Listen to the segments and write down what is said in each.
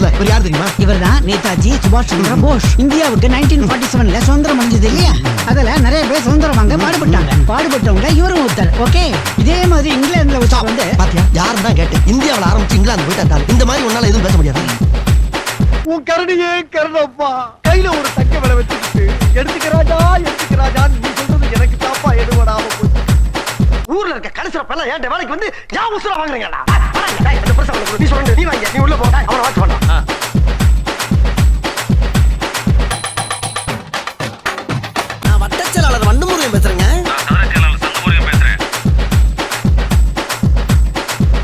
பேசல. இவர் யார் தெரியுமா? இவர்தான் நேதாஜி சுபாஷ் சந்திர போஸ். இந்தியாவுக்கு 1947 சுதந்திரம் அடைஞ்சது இல்லையா? அதுல நிறைய பேர் சுதந்திரம் வாங்க பாடுபட்டாங்க. பாடுபட்டவங்க இவரும் ஒருத்தர். ஓகே, இதே மாதிரி இங்கிலாந்துல வந்து பாத்தியா, யாரும் தான் கேட்டு இந்தியாவில் ஆரம்பிச்சு இங்கிலாந்து போயிட்டாரு. இந்த மாதிரி உன்னால எதுவும் பேச முடியாது. உன் கரடியே கருணப்பா, கையில ஒரு தங்க விலை வச்சுக்கிட்டு எடுத்துக்கிறாஜா நீ சொல்றது எனக்கு தாப்பா எடுபடாம போச்சு. ஊர்ல இருக்க கடைசிறப்பெல்லாம் ஏன் வேலைக்கு வந்து ஏன் உசுர வாங்குறீங்களா? நீ சொல்லுங்க, நீ வாங்க, நீ உள்ள போ, அவனை வாட்ச் பண்ணலாம். நான் வட்டச்செயலாளர் வண்டமுருகன் பேசுறேங்க.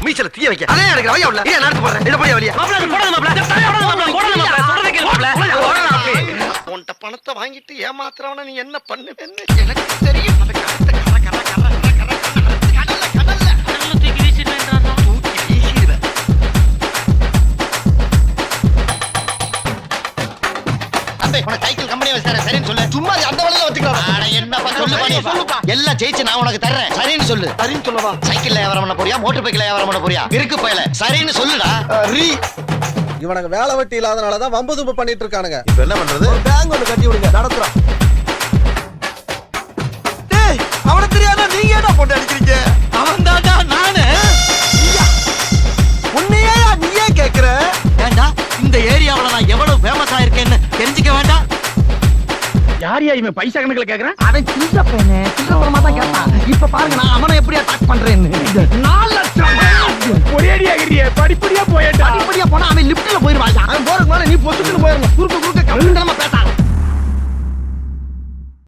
மீச்சல தீய வைக்க அதே எனக்கு வழியா உள்ள ஏன் நடந்து போறேன். இத போய் வழியா உன்கிட்ட பணத்தை வாங்கிட்டு ஏமாத்துறவன நீ என்ன பண்ணுவேன்னு எனக்கு தெரியும். அது கரெக்ட். கடல்ல தூக்கி வீசிடுவேன். சைக்கிள் கம்பெனி வச்சார சரின்னு சொல்லு. சும்மா அந்த வழியில வச்சுக்கலாம். அட என்னப்பா சொல்லுப்பா. எல்லாம் ஜெயிச்சு நான் உனக்கு தர்றேன். சரின்னு சொல்லு. சரின்னு சொல்லவா? சைக்கிள்ல வியாபாரம் பண்ண போறியா, மோட்டார் பைக்கில் வியாபாரம் பண்ண போறியா? இருக்கு பயல. சரின்னு சொல்லுடா. இவனுக்கு வேலை வெட்டி இல்லாதனாலதான் வம்பு தும்பு பண்ணிட்டு இருக்கானுங்க. இப்ப என்ன பண்றது? ஒரு பேங்க் ஒண்ணு கட்டி விடுங்க, நடத்துறோம். டேய், அவன தெரியாத நீங்க ஏடா போட்டு அடிக்கிறீங்க? அவன் தான்டா நானு. உன்னையே நீயே கேக்குற? ஏண்டா இந்த ஏரியாவுல நான் எவ்வளவு ஃபேமஸா இருக்கேன்னு தெரிஞ்சுக்க வேண்டாம்? யாரியா இவன் பைசா கணக்குல கேக்குறான்? அவன் சின்ன பையனே, சின்னத்தனமா தான் கேட்பான். இப்ப பாருங்க நான் அவனை எப்படி அட்டாக் பண்றேன்னு. 4 லட்சம் ஒரேடியா ஏறிய படிப்படியா போயடா. படிப்படியா போனா அவன் லிப்ட்ல போயிருவான். அவன் போறதுக்கு மேல நீ பொசுக்குன்னு போயிரணும். குறுக்க கம்மிண்டமா பேச